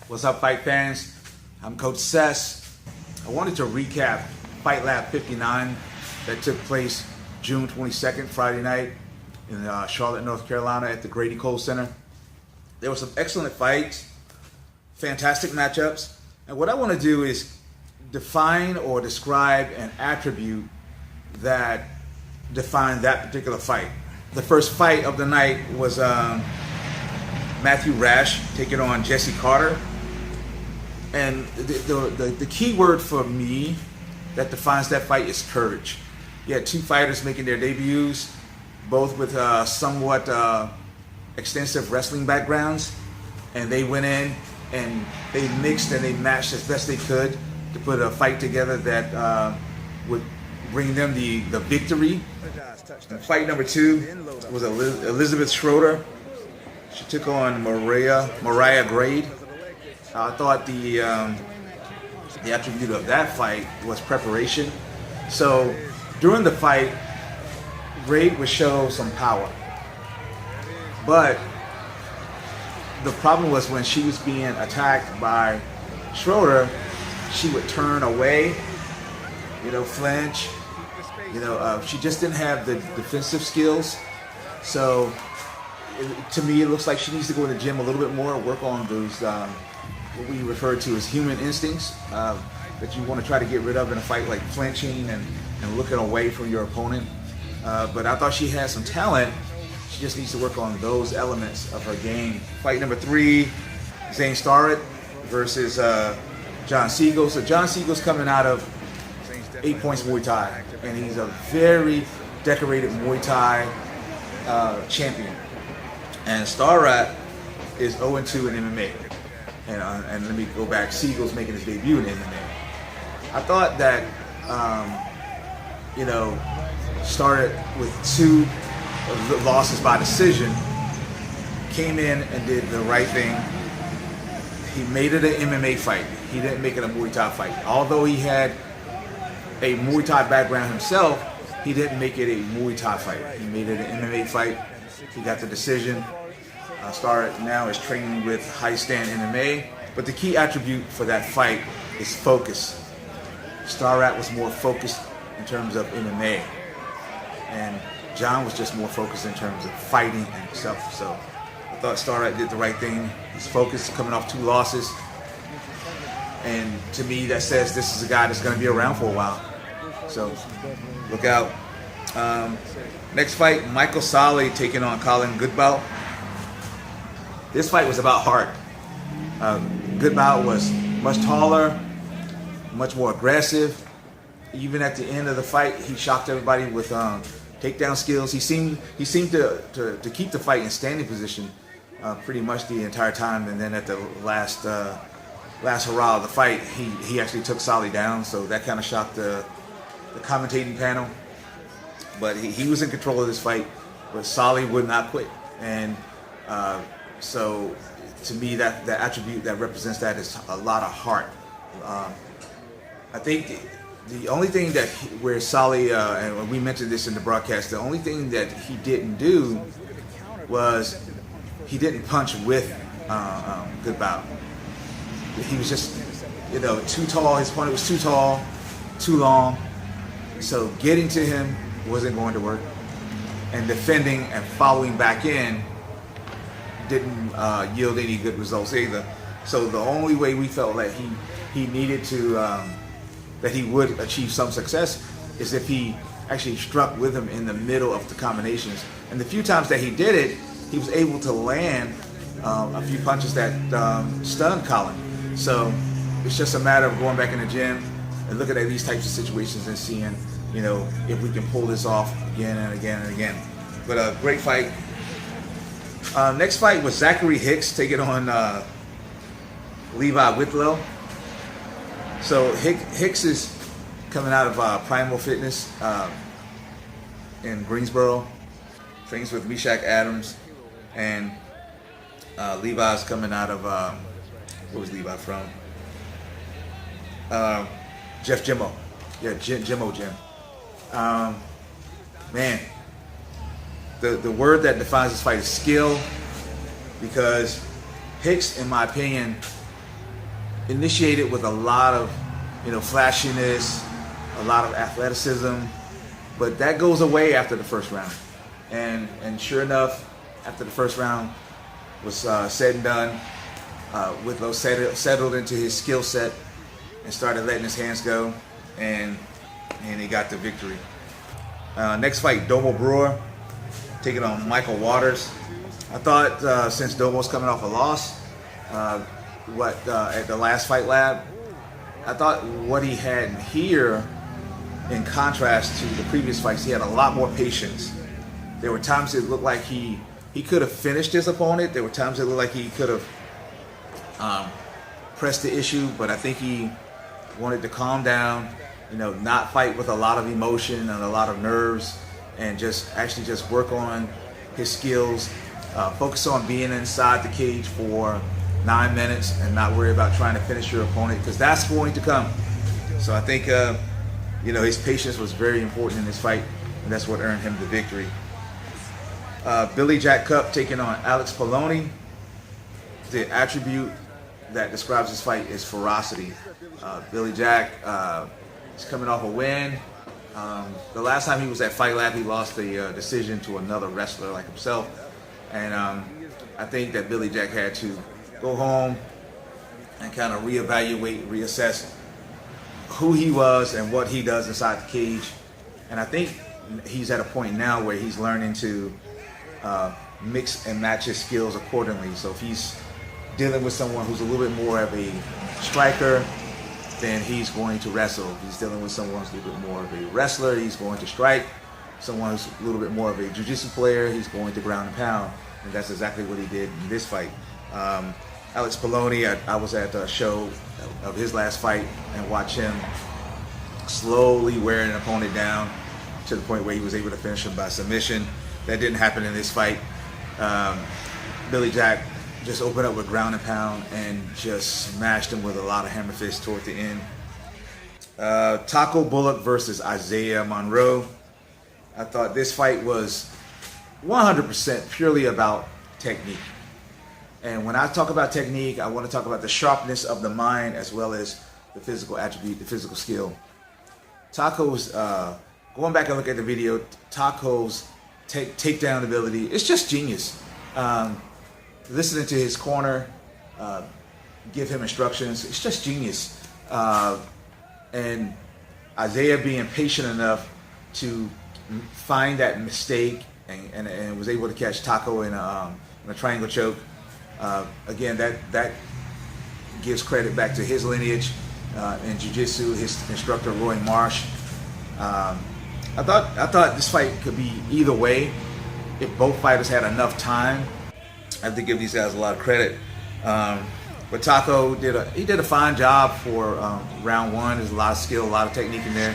What's up, fight fans? I'm Coach Sess. I wanted to recap Fight Lab 59 that took place June 22nd, Friday night in Charlotte, North Carolina at the Grady Cole Center. There were some excellent fights, fantastic matchups, and what I want to do is define or describe an attribute that defined that particular fight. The first fight of the night was Matthew Rash taking on Jesse Carter. And the key word for me that defines that fight is courage. You had two fighters making their debuts, both with somewhat extensive wrestling backgrounds, and they went in and they mixed and they matched as best they could to put a fight together that would bring them the victory. And fight number two was Elizabeth Schroeder. She took on Mariah Grade. I thought the attribute of that fight was preparation. So during the fight, Grade would show some power. But the problem was when she was being attacked by Schroeder, she would turn away, flinch. She just didn't have the defensive skills. So to me, it looks like she needs to go in the gym a little bit more, work on those what we refer to as human instincts that you want to try to get rid of in a fight, like flinching and looking away from your opponent. But I thought she had some talent. She just needs to work on those elements of her game. Fight number three, Zane Starrett versus John Siegel. So John Siegel's coming out of 8 Points Muay Thai, and he's a very decorated Muay Thai champion. And Starrett is 0-2 in MMA. And let me go back, Siegel's making his debut in MMA. I thought that, started with 2 losses by decision, came in and did the right thing. He made it an MMA fight. He didn't make it a Muay Thai fight. Although he had a Muay Thai background himself, he didn't make it a Muay Thai fight. He made it an MMA fight. He got the decision. Starrett now is training with High Stand MMA, but the key attribute for that fight is focus. Starrett was more focused in terms of MMA, and John was just more focused in terms of fighting himself. So I thought Starrett did the right thing. He's focused, coming off 2 losses, and to me that says this is a guy that's going to be around for a while. So look out. Next fight, Michael Saleh taking on Colin Goodale. This fight was about heart. Goodale was much taller, much more aggressive. Even at the end of the fight, he shocked everybody with takedown skills. He seemed to keep the fight in standing position pretty much the entire time. And then at the last hurrah of the fight, he actually took Saleh down. So that kind of shocked the commentating panel. But he was in control of this fight, but Saleh would not quit. And so to me, that attribute that represents that is a lot of heart. I think the only thing that where Saleh, and we mentioned this in the broadcast, the only thing that he didn't do was he didn't punch with Goodale. He was just, too tall. His opponent was too tall, too long. So getting to him wasn't going to work. And defending and following back in didn't yield any good results either. So the only way we felt that he needed to, that he would achieve some success is if he actually struck with him in the middle of the combinations. And the few times that he did it, he was able to land a few punches that stunned Colin. So it's just a matter of going back in the gym and looking at these types of situations and seeing, if we can pull this off again and again and again. But a great fight. Next fight was Zachary Hicks taking on Levi Whitlow. So Hicks is coming out of Primal Fitness in Greensboro, trains with Meshach Adams, and Levi's coming out of where was Levi from? Jeff Jimmo, Jimmo Jim. Man, the word that defines this fight is skill, because Hicks, in my opinion, initiated with a lot of, flashiness, a lot of athleticism, but that goes away after the first round. And sure enough, after the first round was said and done, Whitlow settled into his skill set and started letting his hands go, and he got the victory. Next fight, Doble Brewer taking on Michael Waters. I thought since Doble was coming off a loss, at the last fight lab, I thought what he had here, in contrast to the previous fights, he had a lot more patience. There were times it looked like he could have finished his opponent. There were times it looked like he could have pressed the issue, but I think he wanted to calm down, not fight with a lot of emotion and a lot of nerves, and just work on his skills, focus on being inside the cage for 9 minutes and not worry about trying to finish your opponent, because that's going to come. So I think his patience was very important in this fight, and that's what earned him the victory. Billy Jack Cup taking on Alex Bologna. The attribute that describes this fight is ferocity. Billy Jack is coming off a win. The last time he was at Fight Lab, he lost the decision to another wrestler like himself. And I think that Billy Jack had to go home and kind of reevaluate, reassess who he was and what he does inside the cage. And I think he's at a point now where he's learning to mix and match his skills accordingly. So if he's dealing with someone who's a little bit more of a striker, then he's going to wrestle. If he's dealing with someone who's a little bit more of a wrestler, he's going to strike. Someone who's a little bit more of a jiu-jitsu player, he's going to ground and pound. And that's exactly what he did in this fight. Alex Bologna, I was at a show of his last fight and watch him slowly wearing an opponent down to the point where he was able to finish him by submission. That didn't happen in this fight. Billy Jack just opened up with ground and pound and just smashed him with a lot of hammer fists toward the end. Taco Bullock versus Isaiah Monroe. I thought this fight was 100% purely about technique. And when I talk about technique, I want to talk about the sharpness of the mind as well as the physical attribute, the physical skill. Taco's, going back and look at the video, Taco's takedown ability, it's just genius. Listening to his corner, give him instructions, it's just genius. And Isaiah being patient enough to find that mistake and was able to catch Taco in a triangle choke. Again, that gives credit back to his lineage in jiu-jitsu, his instructor Roy Marsh. I thought this fight could be either way if both fighters had enough time. I have to give these guys a lot of credit. But Taco did a fine job for round one. There's a lot of skill, a lot of technique in there.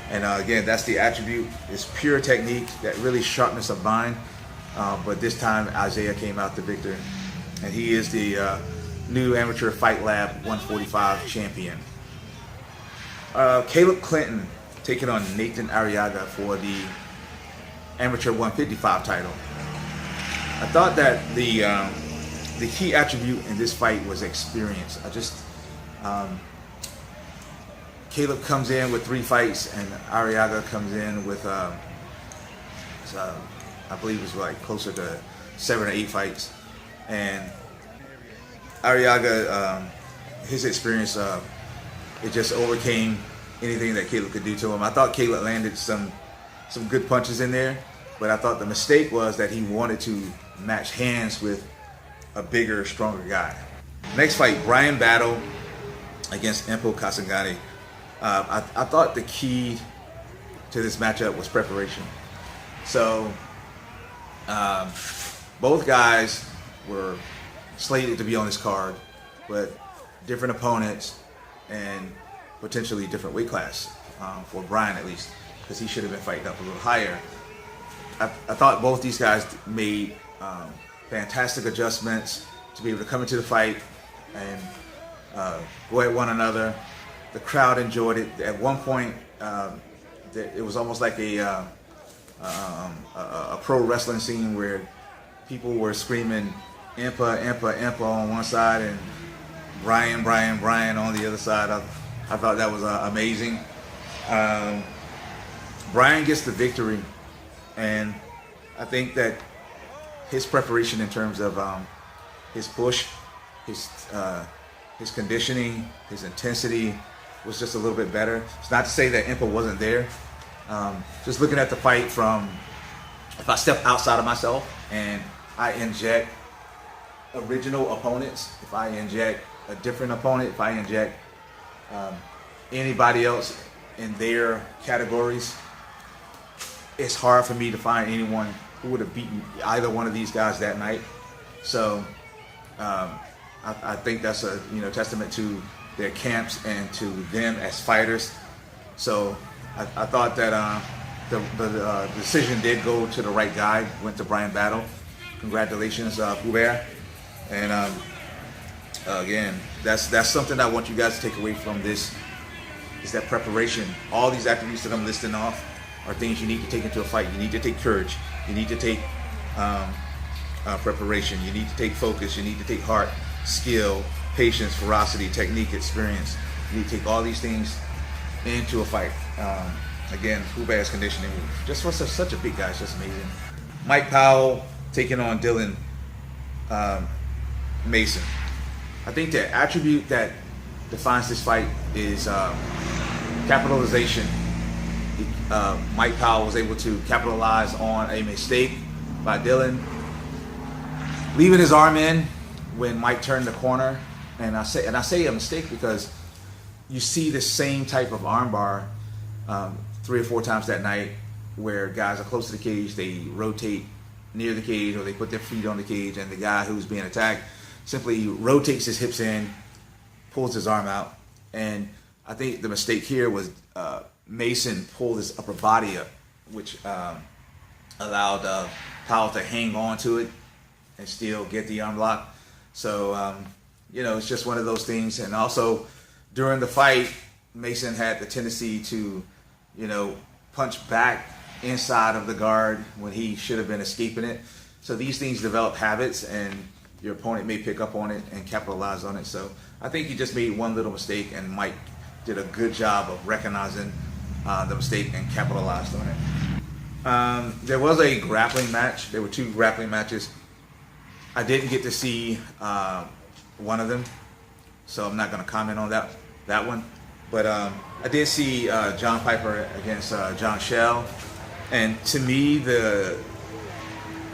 And again, that's the attribute. It's pure technique, that really sharpness of mind. But this time, Isaiah came out the victor. And he is the new Amateur Fight Lab 145 champion. Caleb Clinton taking on Nathan Arriaga for the Amateur 155 title. I thought that the key attribute in this fight was experience. Caleb comes in with 3 fights, and Arriaga comes in with, I believe it was like closer to 7 or 8 fights. And Arriaga, his experience, it just overcame anything that Caleb could do to him. I thought Caleb landed some good punches in there, but I thought the mistake was that he wanted to match hands with a bigger, stronger guy. Next fight, Brian Battle against Empo Kasangani. I thought the key to this matchup was preparation. So both guys were slated to be on this card, but different opponents and potentially different weight class, for Brian at least, because he should have been fighting up a little higher. I thought both these guys made fantastic adjustments to be able to come into the fight and go at one another. The crowd enjoyed it. At one point, it was almost like a pro wrestling scene where people were screaming "Impa, Impa, Impa" on one side, and Brian on the other side. I thought that was amazing. Brian gets the victory, and I think that his preparation in terms of his push, his conditioning, his intensity was just a little bit better. It's not to say that Impa wasn't there. Just looking at the fight from, if I step outside of myself and I inject original opponents, if I inject a different opponent, if I inject anybody else in their categories, it's hard for me to find anyone who would have beaten either one of these guys that night. So I think that's a testament to their camps and to them as fighters. So I thought that the decision did go to the right guy, went to Brian Battle. Congratulations, Goodale. And again, that's something I want you guys to take away from this, is that preparation. All these attributes that I'm listing off are things you need to take into a fight. You need to take courage. You need to take preparation. You need to take focus. You need to take heart, skill, patience, ferocity, technique, experience. You need to take all these things into a fight. Again, Goodale's conditioning, just for such a big guy, it's just amazing. Mike Powell taking on Dylan Mason. I think the attribute that defines this fight is capitalization. Mike Powell was able to capitalize on a mistake by Dylan, leaving his arm in when Mike turned the corner. And I say a mistake because you see the same type of armbar 3 or 4 times that night, where guys are close to the cage, they rotate near the cage, or they put their feet on the cage, and the guy who's being attacked simply rotates his hips in, pulls his arm out. And I think the mistake here was Mason pulled his upper body up, which allowed Powell to hang on to it and still get the arm lock. So, it's just one of those things. And also, during the fight, Mason had the tendency to, punch back inside of the guard when he should have been escaping it. So these things develop habits, and your opponent may pick up on it and capitalize on it. So I think he just made one little mistake, and Mike did a good job of recognizing the mistake and capitalized on it. There was a grappling match. There were 2 grappling matches. I didn't get to see one of them, so I'm not going to comment on that one. But I did see John Piper against John Shell, and to me, the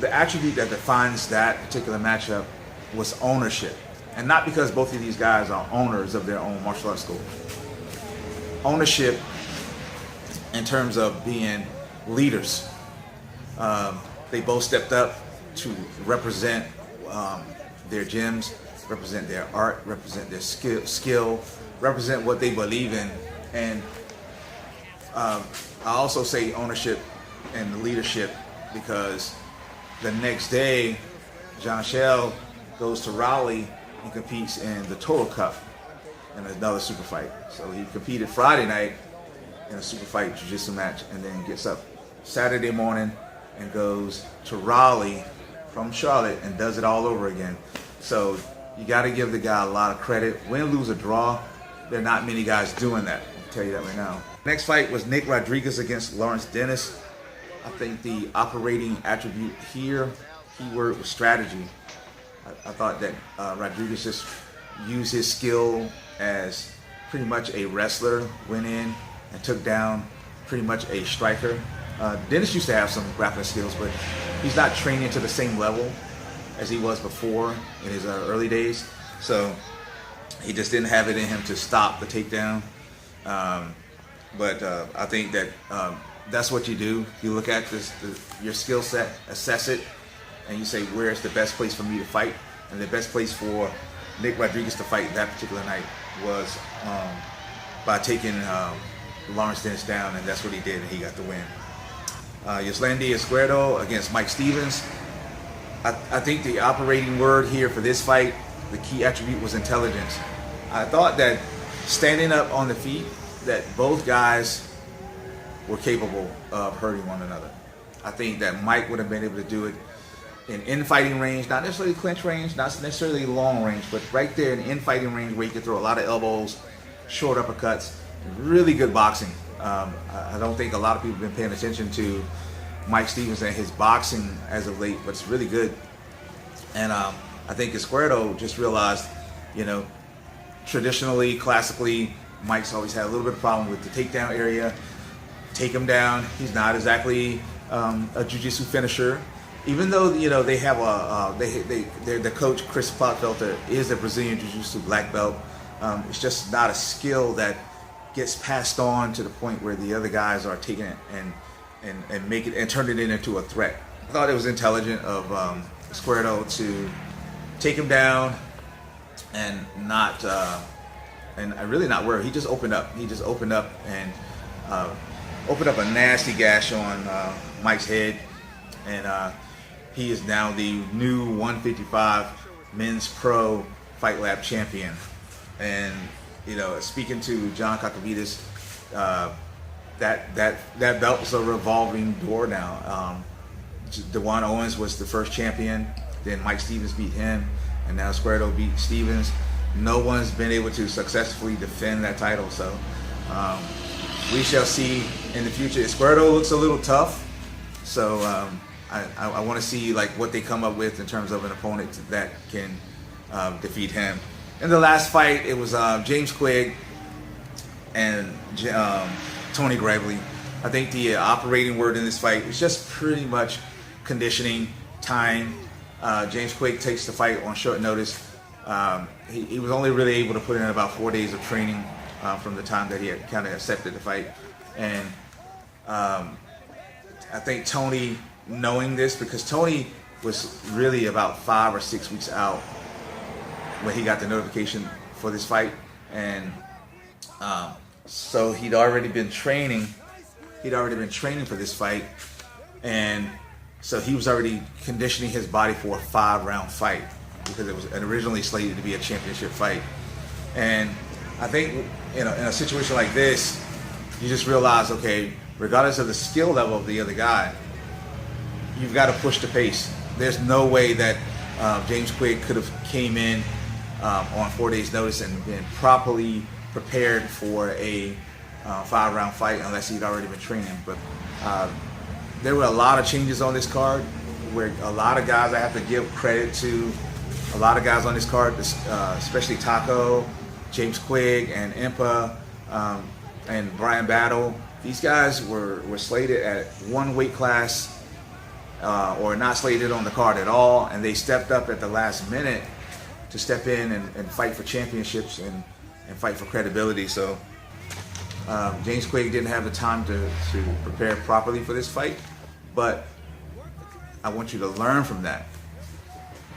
attribute that defines that particular matchup was ownership, and not because both of these guys are owners of their own martial arts school. Ownership in terms of being leaders. They both stepped up to represent their gyms, represent their art, represent their skill, represent what they believe in. And I also say ownership and leadership because the next day, John Shell goes to Raleigh and competes in the Total Cup in another super fight. So he competed Friday night in a super fight jiu-jitsu match, and then gets up Saturday morning and goes to Raleigh from Charlotte and does it all over again. So you got to give the guy a lot of credit. Win, lose, or draw, there are not many guys doing that. I'll tell you that right now. Next fight was Nick Rodriguez against Lawrence Dennis. I think the operating attribute here, keyword, was strategy. I thought that Rodriguez just used his skill as pretty much a wrestler, went in and took down pretty much a striker. Dennis used to have some grappling skills, but he's not training to the same level as he was before in his early days. So he just didn't have it in him to stop the takedown. But I think that that's what you do. You look at your skill set, assess it, and you say, where's the best place for me to fight? And the best place for Nick Rodriguez to fight that particular night was by taking Lawrence Dennis down, and that's what he did, and he got the win. Yoslandi Fredo against Mike Stevens. I think the operating word here for this fight, the key attribute, was intelligence. I thought that standing up on the feet, that both guys were capable of hurting one another. I think that Mike would have been able to do it in infighting range, not necessarily clinch range, not necessarily long range, but right there in infighting range where you can throw a lot of elbows, short uppercuts, really good boxing. I don't think a lot of people have been paying attention to Mike Stevens and his boxing as of late, but it's really good. And I think Fredo just realized, traditionally, classically, Mike's always had a little bit of problem with the takedown area. Take him down. He's not exactly a jiu-jitsu finisher. Even though they have the coach Chris Potfelter is a Brazilian jiu-jitsu black belt. It's just not a skill that gets passed on to the point where the other guys are taking it and make it and turn it into a threat. I thought it was intelligent of Fredo to take him down and not and really not worry. He just opened up. He just opened up and opened up a nasty gash on Mike's head, and he is now the new 155 men's pro fight lab champion. And speaking to John Kakovitis, that belt is a revolving door now. Dewan Owens was the first champion, then Mike Stevens beat him, and now Fredo beat Stevens. No one's been able to successfully defend that title, so we shall see in the future. Fredo looks a little tough, so I want to see what they come up with in terms of an opponent that can defeat him. In the last fight, it was James Quigg and Tony Gravely. I think the operating word in this fight is just pretty much conditioning, time. James Quigg takes the fight on short notice. He was only really able to put in about 4 days of training from the time that he had kind of accepted the fight. And I think Tony, knowing this, because Tony was really about 5 or 6 weeks out when he got the notification for this fight, and so he'd already been training for this fight, and so he was already conditioning his body for a 5-round fight, because it was originally slated to be a championship fight. And I think in a situation like this, you just realize, okay, regardless of the skill level of the other guy, you've got to push the pace. There's no way that James Quigg could have came in on 4 days notice and been properly prepared for a 5-round fight unless he'd already been training. But there were a lot of changes on this card, where a lot of guys I have to give credit to. A lot of guys on this card, especially Taco, James Quigg, and Impa, and Brian Battle. These guys were slated at one weight class or not slated on the card at all, and they stepped up at the last minute to step in and fight for championships and fight for credibility. So James Quigg didn't have the time to prepare properly for this fight, but I want you to learn from that.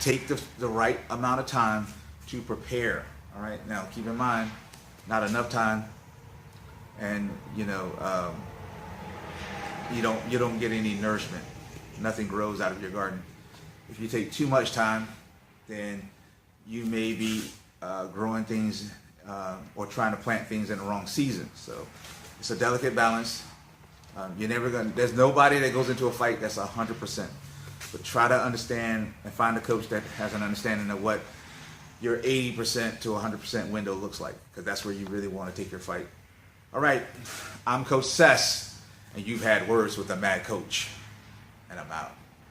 Take the right amount of time to prepare. All right. Now, keep in mind, not enough time, and you don't get any nourishment. Nothing grows out of your garden. If you take too much time, then you may be growing things or trying to plant things in the wrong season. So it's a delicate balance. There's nobody that goes into a fight that's 100%. But try to understand and find a coach that has an understanding of what your 80% to 100% window looks like, because that's where you really want to take your fight. All right, I'm Coach Sess, and you've had words with a mad coach, and I'm out.